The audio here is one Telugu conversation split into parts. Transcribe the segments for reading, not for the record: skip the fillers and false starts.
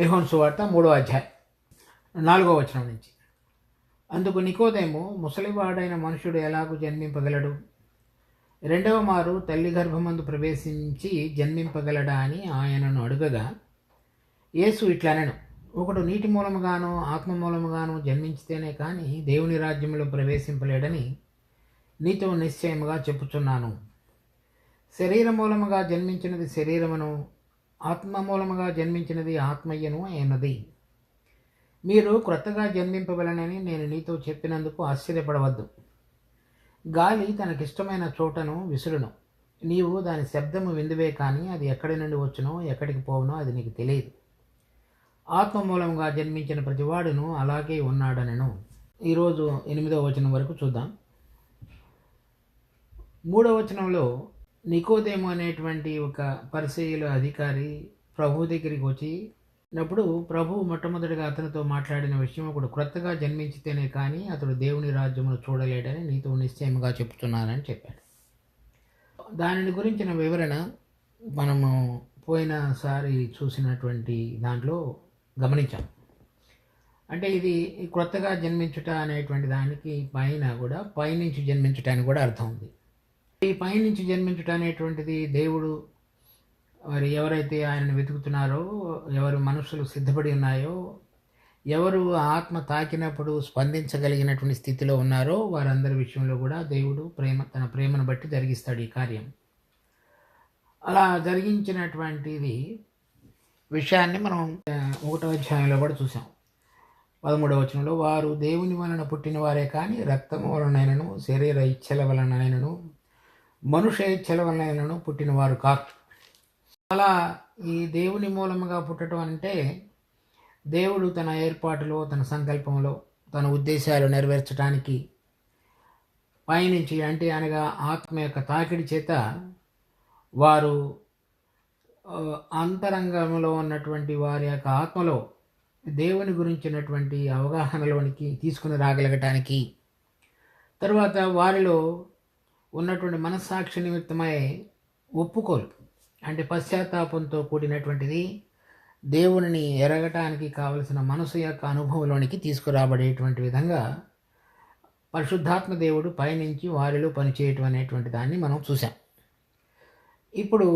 యోహాను సువార్త 3వ అధ్యాయం 4వ వచనం నుంచి. అందుకు నికోదేము, ముసలివాడైన మనుషుడు ఎలాగూ జన్మింపగలడు? రెండవ మారు తల్లి గర్భమందు ప్రవేశించి జన్మింపగలడా అని ఆయనను అడుగగా, యేసు ఇట్లనెను, ఒకడు నీటి మూలముగాను ఆత్మ మూలముగాను జన్మించితేనే కానీ దేవుని రాజ్యంలో ప్రవేశింపలేడని నీతో నిశ్చయముగా చెప్పుచున్నాను. శరీర మూలముగా జన్మించినది శరీరమును, ఆత్మ మూలముగా జన్మించినది ఆత్మయ్యను అయినది. మీరు క్రొత్తగా జన్మింపవలనని నేను నీతో చెప్పినందుకు ఆశ్చర్యపడవద్దు. గాలి తనకిష్టమైన చోటను విసురును, నీవు దాని శబ్దము విందువే కానీ అది ఎక్కడి నుండి వచ్చునో ఎక్కడికి పోవునో అది నీకు తెలియదు. ఆత్మ మూలంగా జన్మించిన ప్రతివాడును అలాగే ఉన్నాడనెను. ఈరోజు 8వ వచనం వరకు చూద్దాం. 3వ వచనంలో నికోదేము అనేటువంటి ఒక పరిసయ్యుల అధికారి ప్రభు దగ్గరికి వచ్చినప్పుడు ప్రభు మొట్టమొదటిగా అతనితో మాట్లాడిన విషయం, ఒకడు క్రొత్తగా జన్మించితేనే కానీ అతడు దేవుని రాజ్యమును చూడలేడని నీతో నిశ్చయముగా చెప్తున్నానని చెప్పాడు. దానిని గురించిన వివరణ మనము పోయినసారి చూసినటువంటి దాంట్లో గమనించాం. అంటే ఇది క్రొత్తగా జన్మించుట అనేటువంటి దానికి పైన కూడా పైనుంచి జన్మించటానికి కూడా అర్థం ఉంది. ఈ పైనుంచి జన్మించుట అనేటువంటిది దేవుడు మరి ఎవరైతే ఆయనను వెతుకుతున్నారో, ఎవరు మనస్సులు సిద్ధపడి ఉన్నాయో, ఎవరు ఆత్మ తాకినప్పుడు స్పందించగలిగినటువంటి స్థితిలో ఉన్నారో వారందరి విషయంలో కూడా దేవుడు తన ప్రేమను బట్టి జరిగిస్తాడు ఈ కార్యం. అలా జరిగించినటువంటిది విషయాన్ని మనం 1వ అధ్యాయంలో కూడా చూసాం. 13వ వచనంలో, వారు దేవుని వలన పుట్టిన వారే కానీ రక్తము వలనైనను శరీర ఇచ్ఛల వలనైనను మనుష్య ఇచ్ఛల వలనైనను పుట్టినవారు కాదు. అలా ఈ దేవుని మూలముగా పుట్టడం అంటే దేవుడు తన ఏర్పాటులో, తన సంకల్పంలో, తన ఉద్దేశాలు నెరవేర్చడానికి పైనుంచి అంటే అనగా ఆత్మ యొక్క తాకిడి చేత వారు అంతరంగంలో ఉన్నటువంటి వారి యొక్క ఆత్మలో దేవుని గురించినటువంటి అవగాహనలోనికి తీసుకుని రాగలగటానికి, తర్వాత వారిలో ఉన్నటువంటి మనస్సాక్షి నిమిత్తమై ఒప్పుకోలు అంటే పశ్చాత్తాపంతో కూడినటువంటిది దేవునిని ఎరగటానికి కావలసిన మనసు యొక్క అనుభవంలోనికి తీసుకురాబడేటువంటి విధంగా పరిశుద్ధాత్మ దేవుడు పైనుంచి వారిలో పనిచేయటం అనేటువంటి దాన్ని మనం చూసాం. ఇప్పుడు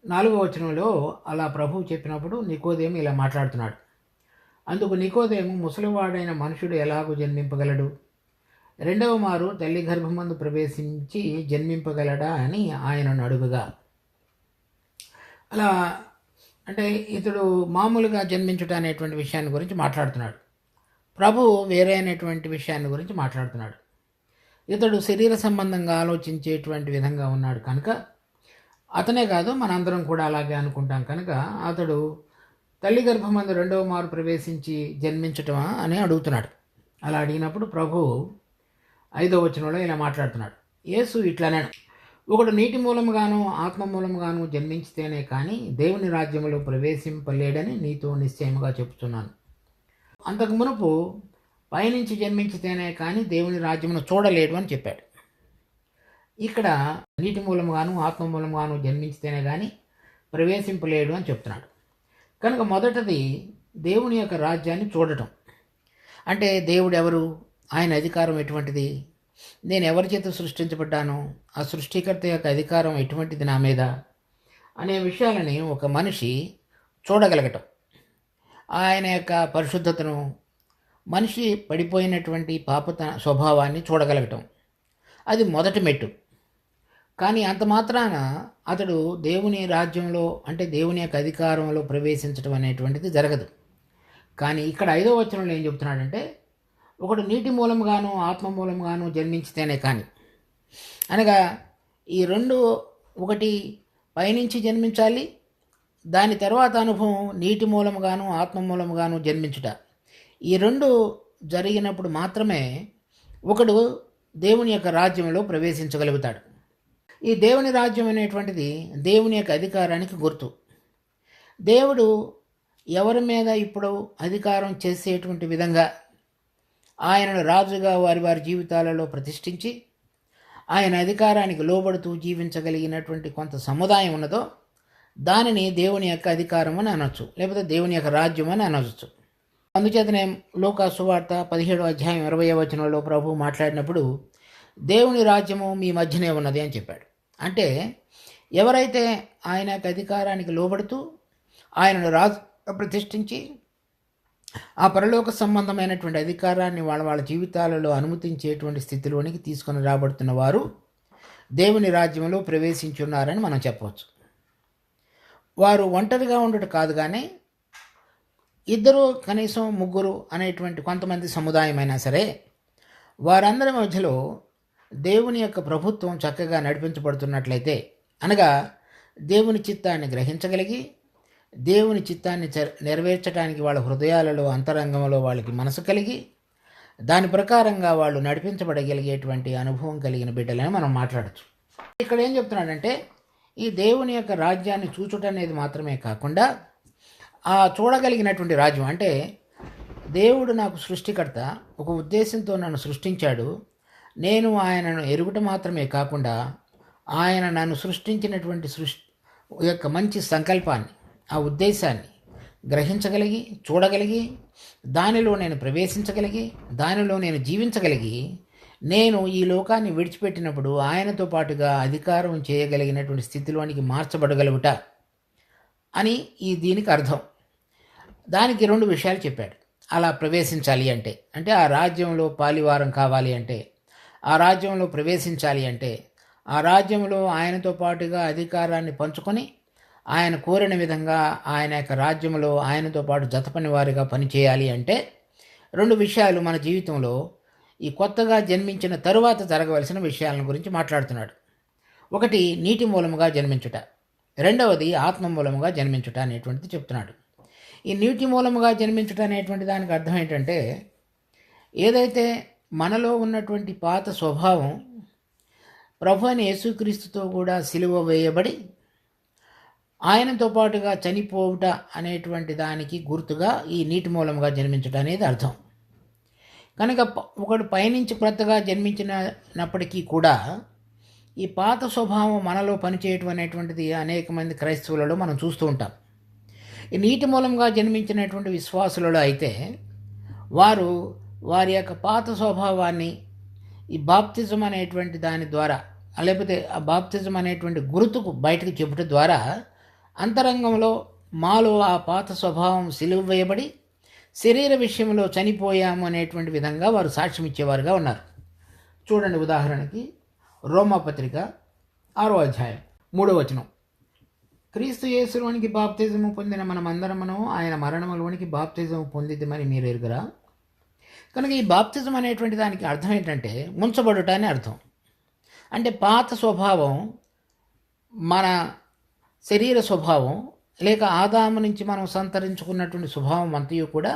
4వ వచనంలో అలా ప్రభువు చెప్పినప్పుడు నికోదేము ఇలా మాట్లాడుతున్నాడు. అందుకు నికోదేము, ముసలివాడైన మనుషుడు ఎలాగూ జన్మింపగలడు? రెండవ మారు తల్లి గర్భమందు ప్రవేశించి జన్మింపగలడా అని ఆయనను అడుగుగా, అలా అంటే ఇతడు మామూలుగా జన్మించుట అనేటువంటి విషయాన్ని గురించి మాట్లాడుతున్నాడు. ప్రభు వేరే అనేటువంటి విషయాన్ని గురించి మాట్లాడుతున్నాడు. ఇతడు శరీర సంబంధంగా ఆలోచించేటువంటి విధంగా ఉన్నాడు కనుక, అతనే కాదు మనందరం కూడా అలాగే అనుకుంటాం కనుక, అతడు తల్లి గర్భమందు రెండవ మారు ప్రవేశించి జన్మించటమా అని అడుగుతున్నాడు. అలా అడిగినప్పుడు ప్రభు 5వ వచనంలో ఇలా మాట్లాడుతున్నాడు. యేసు ఇట్లనే, ఒకడు నీటి మూలముగాను ఆత్మ మూలముగాను జన్మించితేనే కానీ దేవుని రాజ్యములో ప్రవేశింపలేడని నీతో నిశ్చయముగా చెప్తున్నాను. అంతకు మునుపు పైనుంచి జన్మించితేనే కానీ దేవుని రాజ్యమును చూడలేడు అని చెప్పాడు. ఇక్కడ నీటి మూలముగాను ఆత్మ మూలముగాను జన్మించితేనే కానీ ప్రవేశింపలేడు అని చెప్తున్నాడు. కనుక మొదటిది దేవుని యొక్క రాజ్యాన్ని చూడటం. అంటే దేవుడు ఎవరు, ఆయన అధికారం ఎటువంటిది, నేను ఎవరి చేత సృష్టించబడ్డాను, ఆ సృష్టికర్త యొక్క అధికారం ఎటువంటిది నా మీద అనే విషయాలని ఒక మనిషి చూడగలగటం. ఆయన యొక్క పరిశుద్ధతను, మనిషి పడిపోయినటువంటి పాపత స్వభావాన్ని చూడగలగటం, అది మొదటి మెట్టు. కానీ అంత మాత్రాన అతడు దేవుని రాజ్యంలో అంటే దేవుని యొక్క అధికారంలో ప్రవేశించడం అనేటువంటిది జరగదు. కానీ ఇక్కడ 5వ వచనంలో ఏం చెప్తున్నాడంటే, ఒకడు నీటి మూలముగాను ఆత్మ మూలముగాను జన్మించితేనే కానీ, అనగా ఈ రెండు, ఒకటి పైనుంచి జన్మించాలి, దాని తర్వాత అనుభవం నీటి మూలముగాను ఆత్మ మూలముగాను జన్మించుట. ఈ రెండు జరిగినప్పుడు మాత్రమే ఒకడు దేవుని యొక్క రాజ్యంలో ప్రవేశించగలుగుతాడు. ఈ దేవుని రాజ్యం అనేటువంటిది దేవుని యొక్క అధికారానికి గుర్తు. దేవుడు ఎవరి మీద ఇప్పుడు అధికారం చేసేటువంటి విధంగా ఆయనను రాజుగా వారి వారి జీవితాలలో ప్రతిష్ఠించి ఆయన అధికారానికి లోబడుతూ జీవించగలిగినటువంటి కొంత సముదాయం ఉన్నదో దానిని దేవుని యొక్క అధికారం అని అనొచ్చు, లేకపోతే దేవుని యొక్క రాజ్యం అని అనవచ్చు. అందుచేతనే లూకా సువార్త 17వ అధ్యాయం 20వ వచనంలో ప్రభు మాట్లాడినప్పుడు దేవుని రాజ్యము మీ మధ్యనే ఉన్నది అని చెప్పాడు. అంటే ఎవరైతే ఆయన యొక్క అధికారానికి లోబడుతూ ఆయనను రాజు ప్రతిష్ఠించి ఆ పరలోక సంబంధమైనటువంటి అధికారాన్ని వాళ్ళ వాళ్ళ జీవితాలలో అనుమతించేటువంటి స్థితిలోనికి తీసుకొని రాబడుతున్న వారు దేవుని రాజ్యంలో ప్రవేశించున్నారని మనం చెప్పవచ్చు. వారు ఒంటరిగా ఉండటం కాదు, కానీ ఇద్దరు కనీసం ముగ్గురు అనేటువంటి కొంతమంది సముదాయం అయినా సరే వారందరి మధ్యలో దేవుని యొక్క ప్రభుత్వం చక్కగా నడిపించబడుతున్నట్లయితే, అనగా దేవుని చిత్తాన్ని గ్రహించగలిగి దేవుని చిత్తాన్ని నెరవేర్చడానికి వాళ్ళ హృదయాలలో అంతరంగంలో వాళ్ళకి మనసు కలిగి దాని ప్రకారంగా వాళ్ళు నడిపించబడగలిగేటువంటి అనుభవం కలిగిన బిడ్డలని మనం మాట్లాడచ్చు. ఇక్కడ ఏం చెప్తున్నాడంటే, ఈ దేవుని యొక్క రాజ్యాన్ని చూచుట అనేది మాత్రమే కాకుండా ఆ చూడగలిగినటువంటి రాజ్యం, అంటే దేవుడు నాకు సృష్టికర్త, ఒక ఉద్దేశంతో నన్ను సృష్టించాడు, నేను ఆయనను ఎరుగుట మాత్రమే కాకుండా ఆయన నన్ను సృష్టించినటువంటి యొక్క మంచి సంకల్పాన్ని, ఆ ఉద్దేశాన్ని గ్రహించగలిగి చూడగలిగి దానిలో నేను ప్రవేశించగలిగి దానిలో నేను జీవించగలిగి నేను ఈ లోకాన్ని విడిచిపెట్టినప్పుడు ఆయనతో పాటుగా అధికారం చేయగలిగినటువంటి స్థితిలోనికి మార్చబడగలుగుట అని దీనికి అర్థం. దానికి 2 విషయాలు చెప్పాడు. అలా ప్రవేశించాలి అంటే, అంటే ఆ రాజ్యంలో పాలివారం కావాలి అంటే, ఆ రాజ్యంలో ప్రవేశించాలి అంటే, ఆ రాజ్యంలో ఆయనతో పాటుగా అధికారాన్ని పంచుకొని ఆయన కోరిన విధంగా ఆయన యొక్క రాజ్యంలో ఆయనతో పాటు జతపని వారిగా పనిచేయాలి అంటే 2 విషయాలు మన జీవితంలో ఈ కొత్తగా జన్మించిన తరువాత జరగవలసిన విషయాలను గురించి మాట్లాడుతున్నాడు. ఒకటి నీటి మూలముగా జన్మించుట, రెండవది ఆత్మ మూలముగా జన్మించుట అనేటువంటిది చెప్తున్నాడు. ఈ నీటి మూలముగా జన్మించుట అనేటువంటి దానికి అర్థం ఏంటంటే, ఏదైతే మనలో ఉన్నటువంటి పాత స్వభావం ప్రభు అయిన యేసుక్రీస్తుతో కూడా సిలువ వేయబడి ఆయనతో పాటుగా చనిపోవుట అనేటువంటి దానికి గుర్తుగా ఈ నీటి మూలముగా జన్మించుట అనేది అర్థం. కనుక ఒకడు పైనుంచి క్రొత్తగా జన్మించినప్పటికీ కూడా ఈ పాత స్వభావం మనలో పనిచేయటం అనేటువంటిది అనేక మంది క్రైస్తవులలో మనం చూస్తూ ఉంటాం. ఈ నీటి మూలంగా జన్మించినటువంటి విశ్వాసులలో అయితే వారి యొక్క పాత స్వభావాన్ని ఈ బాప్తిజం అనేటువంటి దాని ద్వారా, లేకపోతే ఆ బాప్తిజం అనేటువంటి గుర్తుకు బయటకు చెప్పుట ద్వారా అంతరంగంలో మాలో ఆ పాత స్వభావం సిలువ వేయబడి శరీర విషయంలో చనిపోయాము అనేటువంటి విధంగా వారు సాక్ష్యం ఇచ్చేవారుగా ఉన్నారు. చూడండి, ఉదాహరణకి రోమాపత్రిక 6వ అధ్యాయం 3వ వచనం, క్రీస్తు యేసులోనికి బాప్తిజము పొందిన మనమందరమును ఆయన మరణములోనికి బాప్తిజము పొందిద్దామని మీరు ఎరుగరా. కనుక ఈ బాప్తిజం అనేటువంటి దానికి అర్థం ఏంటంటే ముంచబడుట అని అర్థం. అంటే పాత స్వభావం, మన శరీర స్వభావం, లేక ఆదాము నుంచి మనం సంతరించుకున్నటువంటి స్వభావం అంతయు కూడా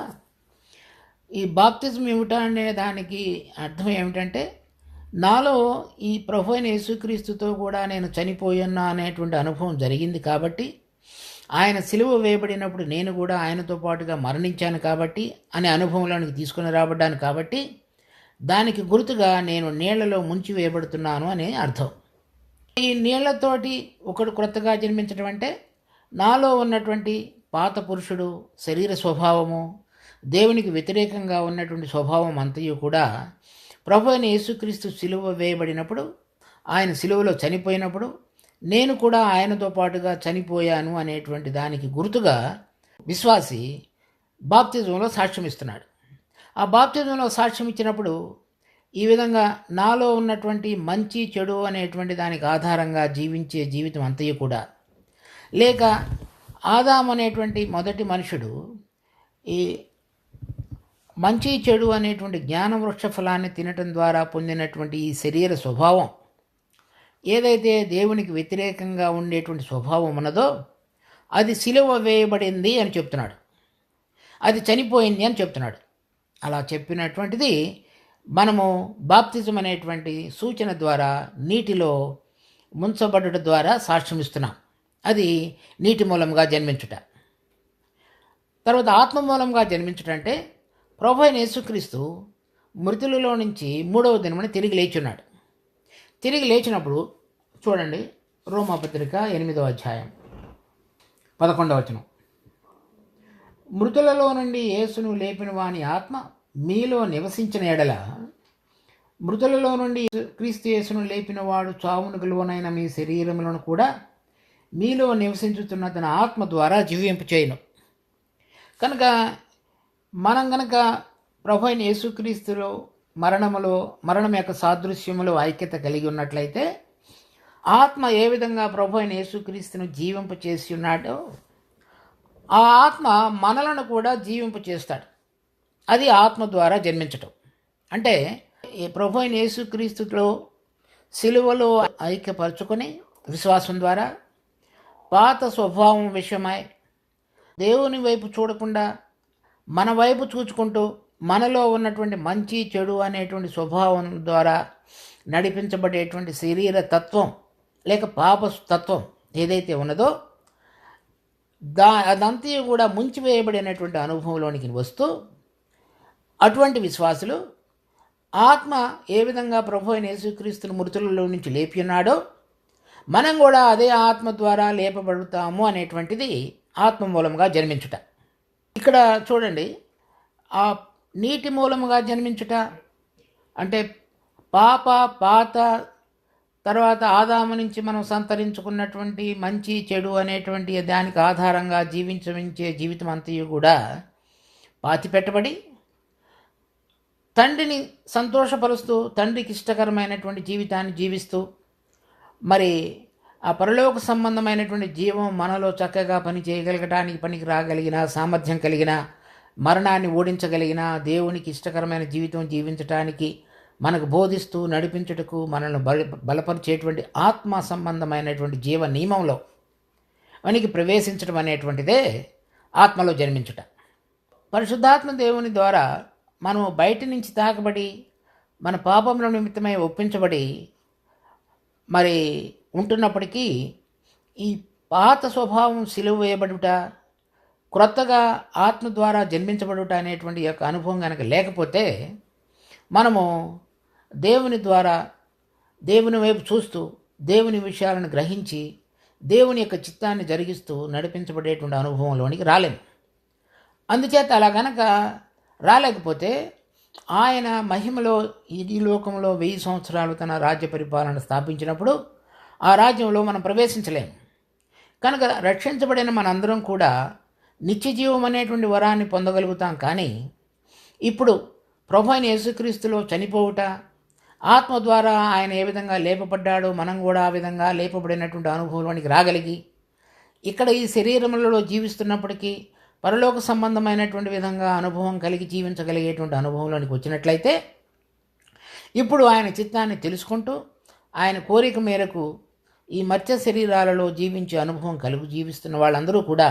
ఈ బాప్తిజం ఏమిటా అనే దానికి అర్థం ఏమిటంటే, నాలో ఈ ప్రభు అయిన యేసుక్రీస్తుతో కూడా నేను చనిపోయున్నా అనేటువంటి అనుభవం జరిగింది కాబట్టి, ఆయన సిలువ వేయబడినప్పుడు నేను కూడా ఆయనతో పాటుగా మరణించాను కాబట్టి అనే అనుభవంలోనికి తీసుకుని రాబడ్డాను కాబట్టి దానికి గుర్తుగా నేను నీళ్లలో ముంచి వేయబడుతున్నాను అనే అర్థం. ఈ నీళ్లతోటి ఒకడు క్రొత్తగా జన్మించడం అంటే నాలో ఉన్నటువంటి పాత పురుషుడు శరీర స్వభావము, దేవునికి వ్యతిరేకంగా ఉన్నటువంటి స్వభావం అంతయు కూడా ప్రభు అయిన యేసుక్రీస్తు సిలువ వేయబడినప్పుడు, ఆయన సిలువలో చనిపోయినప్పుడు నేను కూడా ఆయనతో పాటుగా చనిపోయాను అనేటువంటి దానికి గుర్తుగా విశ్వాసి బాప్తిజంలో సాక్ష్యం ఇస్తున్నాడు. ఆ బాప్తిజంలో సాక్ష్యం ఇచ్చినప్పుడు ఈ విధంగా నాలో ఉన్నటువంటి మంచి చెడు అనేటువంటి దానికి ఆధారంగా జీవించే జీవితం అంతయు కూడా, లేక ఆదాము అనేటువంటి మొదటి మనుషుడు ఈ మంచి చెడు అనేటువంటి జ్ఞాన వృక్ష ఫలాన్ని తినటం ద్వారా పొందినటువంటి ఈ శరీర స్వభావం, ఏదైతే దేవునికి వ్యతిరేకంగా ఉండేటువంటి స్వభావం ఉన్నదో అది సిలువ వేయబడింది అని చెప్తున్నాడు, అది చనిపోయింది అని చెప్తున్నాడు. అలా చెప్పినటువంటిది మనము బాప్తిజం అనేటువంటి సూచన ద్వారా నీటిలో ముంచబడుట ద్వారా సాక్ష్యం ఇస్తున్నాం. అది నీటి మూలంగా జన్మించుట. తర్వాత ఆత్మ మూలంగా జన్మించుట అంటే ప్రభు అయిన యేసుక్రీస్తు మృతులలో నుంచి 3వ దినమున తిరిగి లేచున్నాడు. తిరిగి లేచినప్పుడు చూడండి, రోమాపత్రిక 8వ అధ్యాయం 11వ వచనం, మృతులలో నుండి యేసును లేపిన వాని ఆత్మ మీలో నివసించిన ఎడల, మృతులలో నుండి క్రీస్తు యేసును లేపిన వాడు చావునకు లోనైన మీ శరీరములను కూడా మీలో నివసించుతున్న తన ఆత్మ ద్వారా జీవింపు చేయను. కనుక మనం గనక ప్రభు అయిన యేసుక్రీస్తులో మరణం యొక్క సాదృశ్యములో ఐక్యత కలిగి ఉన్నట్లయితే, ఆత్మ ఏ విధంగా ప్రభు అయిన యేసుక్రీస్తును జీవింపు చేసి ఉన్నాడో ఆ ఆత్మ మనలను కూడా జీవింపు చేస్తాడు. అది ఆత్మ ద్వారా జన్మించటం. అంటే ప్రభు అయిన యేసుక్రీస్తులో సిలువలో ఐక్యపరచుకొని విశ్వాసం ద్వారా పాత స్వభావం విషయమై దేవుని వైపు చూడకుండా మన వైపు చూచుకుంటూ మనలో ఉన్నటువంటి మంచి చెడు అనేటువంటి స్వభావం ద్వారా నడిపించబడేటువంటి శరీర తత్వం లేక పాప తత్వం ఏదైతే ఉన్నదో అదంతా కూడా ముంచివేయబడినటువంటి అనుభవంలోనికి వస్తూ, అటువంటి విశ్వాసులు ఆత్మ ఏ విధంగా ప్రభు అయిన యేసుక్రీస్తును మృతులలో నుంచి లేపి ఉన్నాడో మనం కూడా అదే ఆత్మ ద్వారా లేపబడుతాము అనేటువంటిది ఆత్మ మూలముగా జన్మించుట. ఇక్కడ చూడండి, ఆ నీటి మూలముగా జన్మించుట అంటే పాత తర్వాత ఆదాము నుంచి మనం సంతరించుకున్నటువంటి మంచి చెడు అనేటువంటి దానికి ఆధారంగా జీవించే జీవితం అంతయు కూడా పాతిపెట్టబడి తండ్రిని సంతోషపరుస్తూ తండ్రికి ఇష్టకరమైనటువంటి జీవితాన్ని జీవిస్తూ, మరి ఆ పరలోక సంబంధమైనటువంటి జీవం మనలో చక్కగా పని చేయగలగటానికి, పనికి రాగలిగిన సామర్థ్యం కలిగిన, మరణాన్ని ఓడించగలిగిన, దేవునికి ఇష్టకరమైన జీవితం జీవించటానికి మనకు బోధిస్తూ నడిపించుటకు మనల్ని బలపరిచేటువంటి ఆత్మ సంబంధమైనటువంటి జీవ నియమంలో మనకి ప్రవేశించడం అనేటువంటిదే ఆత్మలో జన్మించుట. పరిశుద్ధాత్మ దేవుని ద్వారా మనం బయట నుంచి తాకబడి మన పాపముల నిమిత్తమై ఒప్పించబడి మరి ఉంటున్నప్పటికీ ఈ పాత స్వభావం సిలువ వేయబడుట, క్రొత్తగా ఆత్మ ద్వారా జన్మించబడుట అనేటువంటి యొక్క అనుభవం కనుక లేకపోతే మనము దేవుని ద్వారా దేవుని వైపు చూస్తూ దేవుని విషయాలను గ్రహించి దేవుని యొక్క చిత్తాన్ని జరిగిస్తూ నడిపించబడేటువంటి అనుభవంలోనికి రాలేము. అందుచేత అలా గనక రాలేకపోతే ఆయన మహిమలో ఈ లోకంలో 1000 సంవత్సరాలు తన రాజ్య పరిపాలన స్థాపించినప్పుడు ఆ రాజ్యంలో మనం ప్రవేశించలేము. కనుక రక్షించబడిన మనందరం కూడా నిత్య జీవం అనేటువంటి వరాన్ని పొందగలుగుతాం. కానీ ఇప్పుడు ప్రభు అయిన యేసుక్రీస్తులో చనిపోవుట, ఆత్మ ద్వారా ఆయన ఏ విధంగా లేపబడ్డాడో మనం కూడా ఆ విధంగా లేపబడినటువంటి అనుభవంలోనికి రాగలిగి ఇక్కడ ఈ శరీరంలో జీవిస్తున్నప్పటికీ పరలోక సంబంధమైనటువంటి విధంగా అనుభవం కలిగి జీవించగలిగేటువంటి అనుభవంలోనికి వచ్చినట్లయితే, ఇప్పుడు ఆయన చిత్తాన్ని తెలుసుకుంటూ ఆయన కోరిక మేరకు ఈ మత్స్య శరీరాలలో జీవించే అనుభవం కలిగి జీవిస్తున్న వాళ్ళందరూ కూడా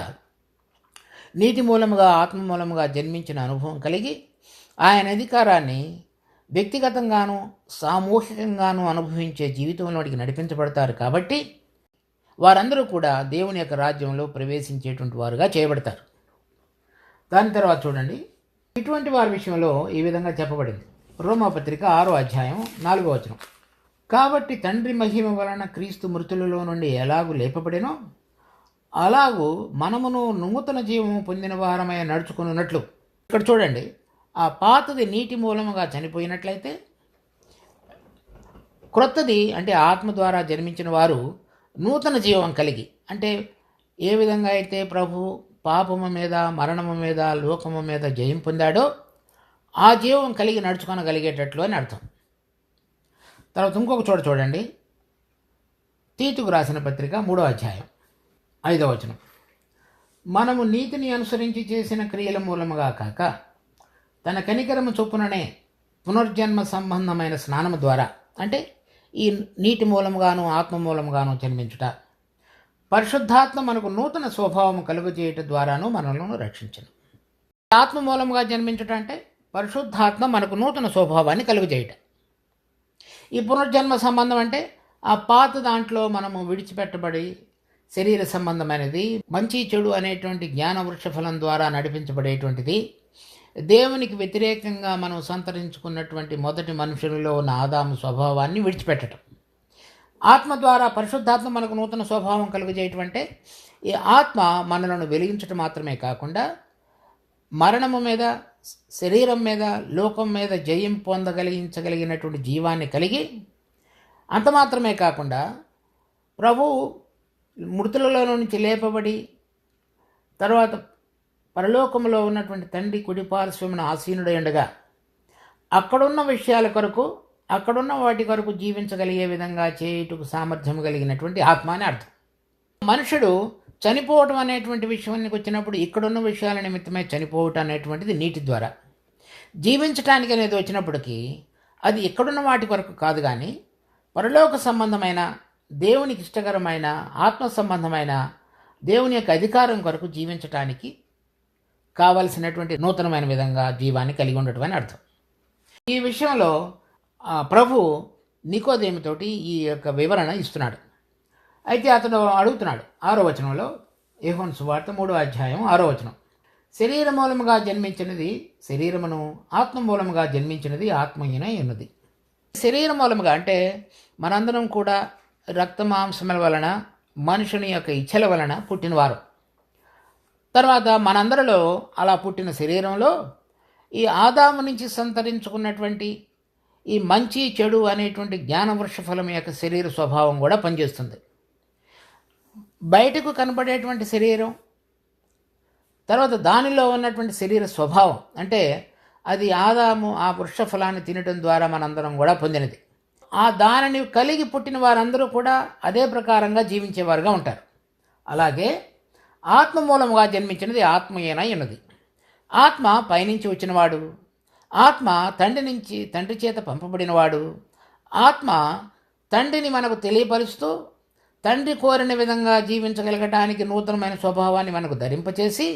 నీటి మూలముగా ఆత్మ మూలముగా జన్మించిన అనుభవం కలిగి ఆయన అధికారాన్ని వ్యక్తిగతంగాను సామూహికంగాను అనుభవించే జీవితంలోనికి నడిపించబడతారు. కాబట్టి వారందరూ కూడా దేవుని యొక్క రాజ్యంలో ప్రవేశించేటువంటి వారుగా చేయబడతారు. దాని తర్వాత చూడండి, ఇటువంటి వారి విషయంలో ఈ విధంగా చెప్పబడింది. రోమాపత్రిక 6వ అధ్యాయం 4వ వచనం, కాబట్టి తండ్రి మహిమ వలన క్రీస్తు మృతులలో నుండి ఎలాగూ లేపబడినో అలాగూ మనమును నూతన జీవము పొందిన వారమై నడుచుకున్నట్లు. ఇక్కడ చూడండి, ఆ పాతది నీటి మూలముగా చనిపోయినట్లయితే క్రొత్తది అంటే ఆత్మ ద్వారా జన్మించిన వారు నూతన జీవం కలిగి, అంటే ఏ విధంగా అయితే ప్రభు పాపము మీద మరణము మీద లోకము మీద జయం పొందాడో ఆ జీవం కలిగి నడుచుకొనగలిగేటట్లు అని అర్థం. తర్వాత ఇంకొక చోట చూడండి, తీతుకు రాసిన పత్రిక 3వ అధ్యాయం 5వ వచనం, మనము నీతిని అనుసరించి చేసిన క్రియల మూలముగా కాక తన కనికరము చొప్పుననే పునర్జన్మ సంబంధమైన స్నానము ద్వారా, అంటే ఈ నీటి మూలముగాను ఆత్మ మూలముగాను జన్మించుట, పరిశుద్ధాత్మ మనకు నూతన స్వభావం కలుగజేయటం ద్వారాను మనలను రక్షించను. ఆత్మ మూలముగా జన్మించుట అంటే పరిశుద్ధాత్మ మనకు నూతన స్వభావాన్ని కలుగజేయటం. ఈ పునర్జన్మ సంబంధం అంటే ఆ పాత దాంట్లో మనము విడిచిపెట్టబడి శరీర సంబంధమైనది, మంచి చెడు అనేటువంటి జ్ఞాన వృక్ష ఫలం ద్వారా నడిపించబడేటువంటిది, దేవునికి వ్యతిరేకంగా మనం సంతరించుకున్నటువంటి మొదటి మనుషులలో ఉన్న ఆదాము స్వభావాన్ని విడిచిపెట్టడం. ఆత్మ ద్వారా పరిశుద్ధాత్మ మనకు నూతన స్వభావం కలుగజేయటం ఈ ఆత్మ మనలను వెలిగించటం మాత్రమే కాకుండా మరణము మీద, శరీరం మీద, లోకం మీద జయం పొందగలిగించగలిగినటువంటి జీవాన్ని కలిగి, అంత మాత్రమే కాకుండా ప్రభు మృతులలో నుంచి లేపబడి తర్వాత పరలోకంలో ఉన్నటువంటి తండ్రి కుడిపార్శ్వమున ఆసీనుడై ఉండగా అక్కడున్న విషయాల కొరకు, అక్కడున్న వాటి కొరకు జీవించగలిగే విధంగా చేయుటకు సామర్థ్యం కలిగినటువంటి ఆత్మ అని అర్థం. మనుషుడు చనిపోవటం అనేటువంటి విషయానికి వచ్చినప్పుడు ఇక్కడున్న విషయాల నిమిత్తమే చనిపోవటం అనేటువంటిది నీటి ద్వారా. జీవించటానికి అనేది వచ్చినప్పటికీ అది ఇక్కడున్న వాటి కొరకు కాదు, కానీ పరలోక సంబంధమైన, దేవునికి ఇష్టకరమైన, ఆత్మ సంబంధమైన దేవుని యొక్క అధికారం కొరకు జీవించటానికి కావలసినటువంటి నూతనమైన విధంగా జీవాన్ని కలిగి ఉండటం అని అర్థం. ఈ విషయంలో ప్రభు నికోదేముతోటి ఈ యొక్క వివరణ ఇస్తున్నాడు. అయితే అతను అడుగుతున్నాడు 6వ వచనంలో, యోహాను సువార్త 3వ అధ్యాయం 6వ వచనం, శరీర మూలముగా జన్మించినది శరీరమును, ఆత్మ మూలముగా జన్మించినది ఆత్మయే ఉన్నది. శరీర మూలముగా అంటే మనందరం కూడా రక్త మాంసముల వలన, మనుషుని యొక్క ఇచ్ఛల వలన పుట్టినవారు. తర్వాత మనందరిలో అలా పుట్టిన శరీరంలో ఈ ఆదాము నుంచి సంతరించుకున్నటువంటి ఈ మంచి చెడు అనేటువంటి జ్ఞానవృక్ష ఫలం యొక్క శరీర స్వభావం కూడా పనిచేస్తుంది. బయటకు కనపడేటువంటి శరీరం, తర్వాత దానిలో ఉన్నటువంటి శరీర స్వభావం అంటే అది ఆదాము ఆ వృక్ష ఫలాన్ని తినడం ద్వారా మనందరం కూడా పొందినది. ఆ దానిని కలిగి పుట్టిన వారందరూ కూడా అదే ప్రకారంగా జీవించేవారుగా ఉంటారు. అలాగే ఆత్మ మూలముగా జన్మించినది ఆత్మయేనై ఉన్నది. ఆత్మ పైనుంచి వచ్చినవాడు, ఆత్మ తండ్రి చేత పంపబడినవాడు. ఆత్మ తండ్రిని మనకు తెలియపరుస్తూ తండ్రి కోరిన విధంగా జీవించగలగటానికి నూతనమైన స్వభావాన్ని మనకు ధరింపచేసి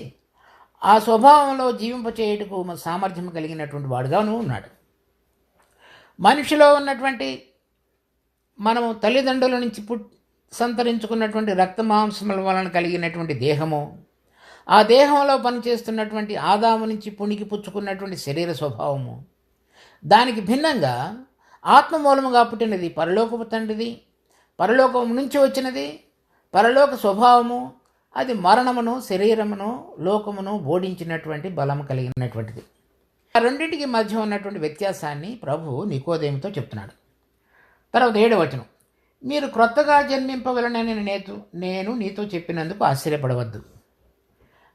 ఆ స్వభావంలో జీవింపచేయుటకు సామర్థ్యం కలిగినటువంటి వాడుగాను ఉన్నాడు. మనిషిలో ఉన్నటువంటి మనము తల్లిదండ్రుల నుంచి సంతరించుకున్నటువంటి రక్త మాంసముల వలన కలిగినటువంటి దేహము, ఆ దేహంలో పనిచేస్తున్నటువంటి ఆదాము నుంచి పుణికి పుచ్చుకున్నటువంటి శరీర స్వభావము, దానికి భిన్నంగా ఆత్మ మూలముగా పుట్టినది పరలోకపు తండ్రిది, పరలోకం నుంచి వచ్చినది, పరలోక స్వభావము, అది మరణమును, శరీరమును, లోకమును ఓడించినటువంటి బలం కలిగినటువంటిది. ఆ రెండింటికి మధ్య ఉన్నటువంటి వ్యత్యాసాన్ని ప్రభు నికోదేముతో చెప్తున్నాడు. తర్వాత 7వ వచనం, మీరు క్రొత్తగా జన్మింపవలనని నేను నీతో చెప్పినందుకు ఆశ్చర్యపడవద్దు.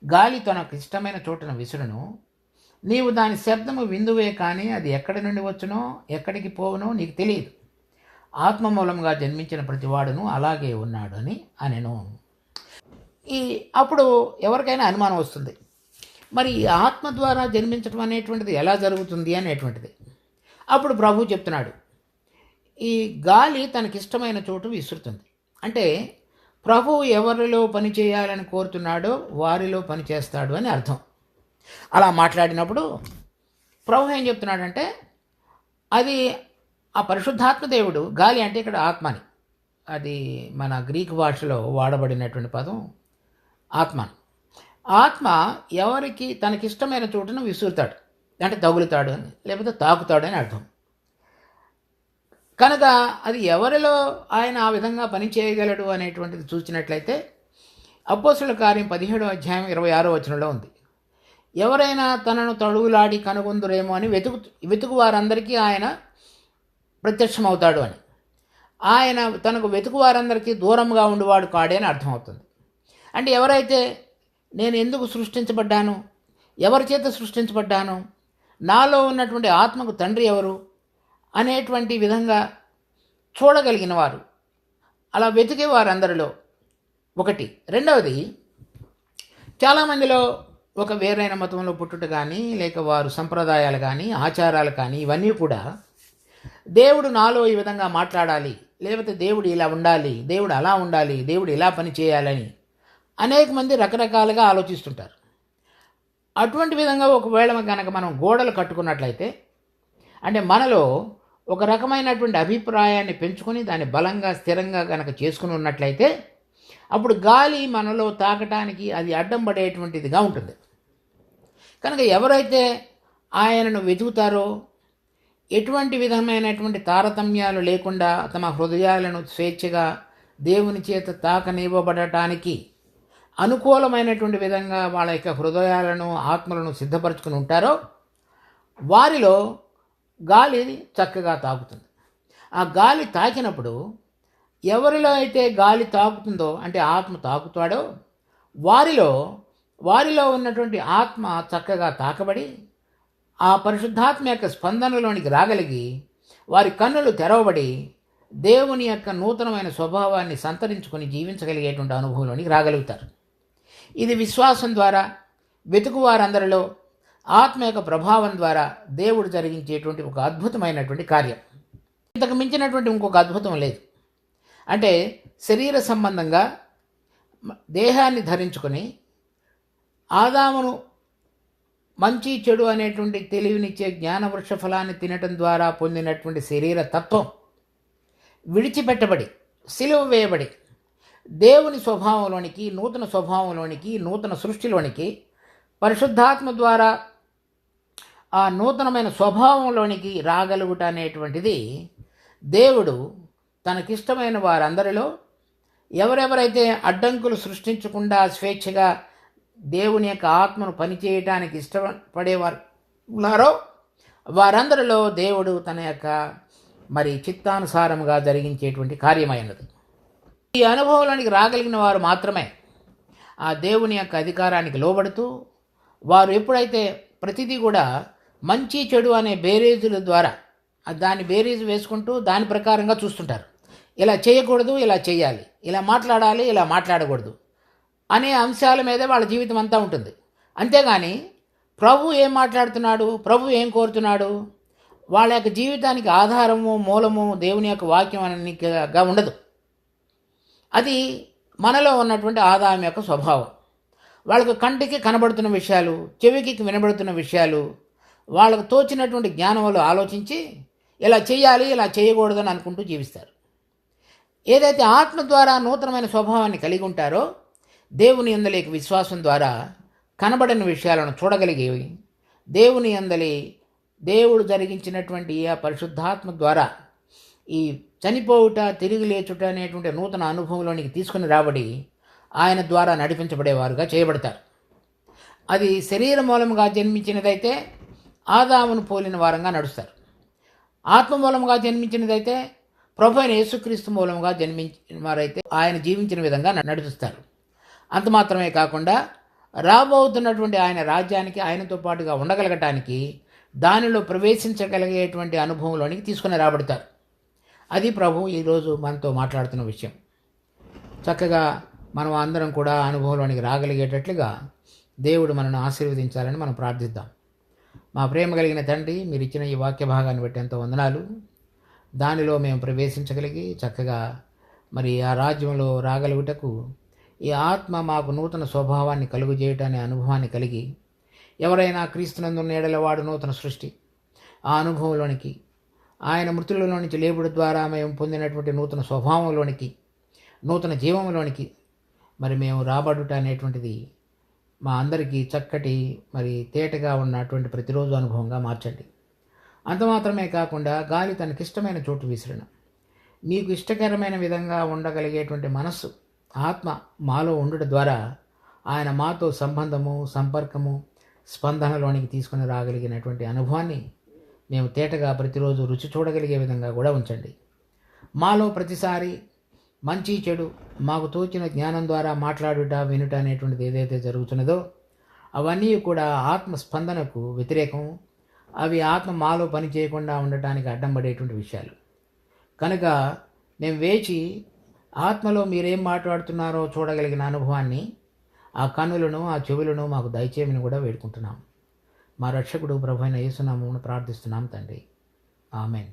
గాలి తనకు ఇష్టమైన చోటున విసురును, నీవు దాని శబ్దము విందువే కానీ అది ఎక్కడి నుండి వచ్చునో ఎక్కడికి పోవునో నీకు తెలియదు. ఆత్మ మూలంగా జన్మించిన ప్రతివాడును అలాగే ఉన్నాడు అని అనెను. అప్పుడు ఎవరికైనా అనుమానం వస్తుంది, మరి ఈ ఆత్మ ద్వారా జన్మించడం అనేటువంటిది ఎలా జరుగుతుంది అనేటువంటిది. అప్పుడు ప్రభు చెప్తున్నాడు, ఈ గాలి తనకిష్టమైన చోటు విసురుతుంది. అంటే ప్రభు ఎవరిలో పని చేయాలని కోరుతున్నాడో వారిలో పని చేస్తాడు అని అర్థం. అలా మాట్లాడినప్పుడు ప్రభు ఏం చెప్తున్నాడంటే, అది ఆ పరిశుద్ధాత్మ దేవుడు, గాలి అంటే ఇక్కడ ఆత్మని, అది మన గ్రీకు భాషలో వాడబడినటువంటి పదం ఆత్మ. ఆత్మ ఎవరికి తనకిష్టమైన చోటును విసురుతాడు, అంటే తగులుతాడు అని, లేకపోతే తాకుతాడు అని అర్థం. కనుక అది ఎవరిలో ఆయన ఆ విధంగా పని చేయగలడు అనేటువంటిది చూసినట్లయితే అపోస్తలుల కార్యం 17వ అధ్యాయం 26వ వచనంలో ఉంది. ఎవరైనా తనను తడువులాడి కనుగొందురేమో అని వెతుకు వారందరికీ ఆయన ప్రత్యక్షమవుతాడు అని. ఆయన తనకు వెతుకు వారందరికీ దూరంగా ఉండేవాడు కాడే అని అర్థమవుతుంది. అంటే ఎవరైతే నేను ఎందుకు సృష్టించబడ్డాను, ఎవరి చేత సృష్టించబడ్డాను, నాలో ఉన్నటువంటి ఆత్మకు తండ్రి ఎవరు అనేటువంటి విధంగా చూడగలిగిన వారు, అలా వెతికే వారందరిలో ఒకటి. రెండవది, చాలామందిలో ఒక వేరైన మతంలో పుట్టుట కానీ, లేక వారు సంప్రదాయాలు కానీ, ఆచారాలు కానీ, ఇవన్నీ కూడా దేవుడు నాలో ఈ విధంగా మాట్లాడాలి, లేకపోతే దేవుడు ఇలా ఉండాలి, దేవుడు అలా ఉండాలి, దేవుడు ఇలా పని చేయాలని అనేక మంది రకరకాలుగా ఆలోచిస్తుంటారు. అటువంటి విధంగా ఒకవేళ కనుక మనం గోడలు కట్టుకున్నట్లయితే, అంటే మనలో ఒక రకమైనటువంటి అభిప్రాయాన్ని పెంచుకొని దాన్ని బలంగా స్థిరంగా కనుక చేసుకుని ఉన్నట్లయితే అప్పుడు గాలి మనలో తాకటానికి అది అడ్డం పడేటువంటిదిగా ఉంటుంది. కనుక ఎవరైతే ఆయనను వెతుకుతారో, ఎటువంటి విధమైనటువంటి తారతమ్యాలు లేకుండా తమ హృదయాలను స్వేచ్ఛగా దేవుని చేత తాకనివ్వబడటానికి అనుకూలమైనటువంటి విధంగా వాళ్ళ యొక్క హృదయాలను ఆత్మలను సిద్ధపరచుకుని ఉంటారో వారిలో గాలి చక్కగా తాకుతుంది. ఆ గాలి తాకినప్పుడు ఎవరిలో అయితే గాలి తాకుతుందో అంటే ఆత్మ తాకుతాడో వారిలో ఉన్నటువంటి ఆత్మ చక్కగా తాకబడి ఆ పరిశుద్ధాత్మ యొక్క స్పందనలోనికి రాగలిగి వారి కన్నులు తెరవబడి దేవుని యొక్క నూతనమైన స్వభావాన్ని సంతరించుకొని జీవించగలిగేటువంటి అనుభవంలోనికి రాగలుగుతారు. ఇది విశ్వాసం ద్వారా వెతుకు వారందరిలో ఆత్మ యొక్క ప్రభావం ద్వారా దేవుడు జరిగించేటువంటి ఒక అద్భుతమైనటువంటి కార్యం. ఇంతకు మించినటువంటి ఇంకొక అద్భుతం లేదు. అంటే శరీర సంబంధంగా దేహాన్ని ధరించుకొని ఆదామును మంచి చెడు అనేటువంటి తెలివినిచ్చే జ్ఞాన వృక్ష ఫలాన్ని తినటం ద్వారా పొందినటువంటి శరీర తత్వం విడిచిపెట్టబడి సిలువ వేయబడి దేవుని స్వభావంలోనికి నూతన స్వభావంలోనికి నూతన సృష్టిలోనికి పరిశుద్ధాత్మ ద్వారా ఆ నూతనమైన స్వభావంలోనికి రాగలుగుట అనేటువంటిది దేవుడు తనకిష్టమైన వారందరిలో ఎవరెవరైతే అడ్డంకులు సృష్టించకుండా స్వేచ్ఛగా దేవుని యొక్క ఆత్మను పనిచేయటానికి ఇష్టపడేవారు ఉన్నారో వారందరిలో దేవుడు తన యొక్క చిత్తానుసారముగా జరిగించేటువంటి కార్యమైనది. ఈ అనుభవంలోనికి రాగలిగిన వారు మాత్రమే ఆ దేవుని యొక్క అధికారానికి లోబడుతూ వారు ఎప్పుడైతే ప్రతిదీ కూడా మంచి చెడు అనే బేరీజుల ద్వారా దాన్ని బేరీజు వేసుకుంటూ దాని ప్రకారంగా చూస్తుంటారు. ఇలా చేయకూడదు, ఇలా చేయాలి, ఇలా మాట్లాడాలి, ఇలా మాట్లాడకూడదు అనే అంశాల మీదే వాళ్ళ జీవితం అంతా ఉంటుంది. అంతేగాని ప్రభు ఏం మాట్లాడుతున్నాడు, ప్రభు ఏం కోరుతున్నాడు, వాళ్ళ యొక్క జీవితానికి ఆధారము మూలము దేవుని యొక్క వాక్యం అనేగా ఉండదు. అది మనలో ఉన్నటువంటి ఆదాయం యొక్క స్వభావం. వాళ్ళకు కంటికి కనబడుతున్న విషయాలు, చెవికి వినబడుతున్న విషయాలు, వాళ్ళకు తోచినటువంటి జ్ఞానంలో ఆలోచించి ఇలా చేయాలి, ఇలా చేయకూడదని అనుకుంటూ జీవిస్తారు. ఏదైతే ఆత్మ ద్వారా నూతనమైన స్వభావాన్ని కలిగి ఉంటారో దేవుని యందలి విశ్వాసం ద్వారా కనబడిన విషయాలను చూడగలిగేవి, దేవుని యందలి దేవుడు జరిగించినటువంటి ఆ పరిశుద్ధాత్మ ద్వారా ఈ చనిపోవుట తిరిగి లేచుట అనేటువంటి నూతన అనుభవంలోనికి తీసుకుని రాబడి ఆయన ద్వారా నడిపించబడేవారుగా చేయబడతారు. అది శరీర మూలముగా జన్మించినదైతే ఆదామును పోలిన వారంగా నడుస్తారు. ఆత్మ మూలముగా జన్మించినదైతే ప్రభు అయిన యేసుక్రీస్తు మూలముగా జన్మించిన వారైతే ఆయన జీవించిన విధంగా నడిపిస్తారు. అంత మాత్రమే కాకుండా రాబోతున్నటువంటి ఆయన రాజ్యానికి ఆయనతో పాటుగా ఉండగలగటానికి దానిలో ప్రవేశించగలిగేటువంటి అనుభవంలోనికి తీసుకుని రాబడతారు. అది ప్రభు ఈరోజు మనతో మాట్లాడుతున్న విషయం. చక్కగా మనం అందరం కూడా అనుభవంలోనికి రాగలిగేటట్లుగా దేవుడు మనను ఆశీర్వదించాలని మనం ప్రార్థిద్దాం. మా ప్రేమ కలిగిన తండ్రి, మీరు ఇచ్చిన ఈ వాక్య భాగాన్ని బట్టి ఎంతో వందనాలు. దానిలో మేము ప్రవేశించగలిగి చక్కగా ఆ రాజ్యంలో రాగలుగుటకు ఈ ఆత్మ మాకు నూతన స్వభావాన్ని కలుగు చేయటాన్ని అనుభవాన్ని కలిగి ఎవరైనా క్రీస్తునందున్న ఎడల వాడు నూతన సృష్టి ఆ అనుభవంలోనికి ఆయన మృతులలో నుంచి లేపుడు ద్వారా మేము పొందినటువంటి నూతన స్వభావంలోనికి నూతన జీవంలోనికి మేము రాబడుట అనేటువంటిది మా అందరికీ చక్కటి తేటగా ఉన్నటువంటి ప్రతిరోజు అనుభవంగా మార్చండి. అంత మాత్రమే కాకుండా గాలి తనకిష్టమైన చోటు విసిరిన మీకు ఇష్టకరమైన విధంగా ఉండగలిగేటువంటి మనస్సు ఆత్మ మాలో ఉండుట ద్వారా ఆయన మాతో సంబంధము సంపర్కము స్పందనలోనికి తీసుకుని రాగలిగినటువంటి అనుభవాన్ని మేము తేటగా ప్రతిరోజు రుచి చూడగలిగే విధంగా కూడా ఉంచండి. మాలో ప్రతిసారి మంచి చెడు మాకు తోచిన జ్ఞానం ద్వారా మాట్లాడుట వినుట అనేటువంటిది ఏదైతే జరుగుతున్నదో అవన్నీ కూడా ఆత్మ స్పందనకు వ్యతిరేకం. అవి ఆత్మ మాలో పని చేయకుండా ఉండటానికి అడ్డం పడేటువంటి విషయాలు కనుక మేము వేచి ఆత్మలో మీరేం మాట్లాడుతున్నారో చూడగలిగిన అనుభవాన్ని ఆ కన్నులను ఆ చెవులను మాకు దయచేయమని కూడా వేడుకుంటున్నాం. మా రక్షకుడు ప్రభువైన యేసు నామమున ప్రార్థిస్తున్నాం తండ్రి. ఆమెన్.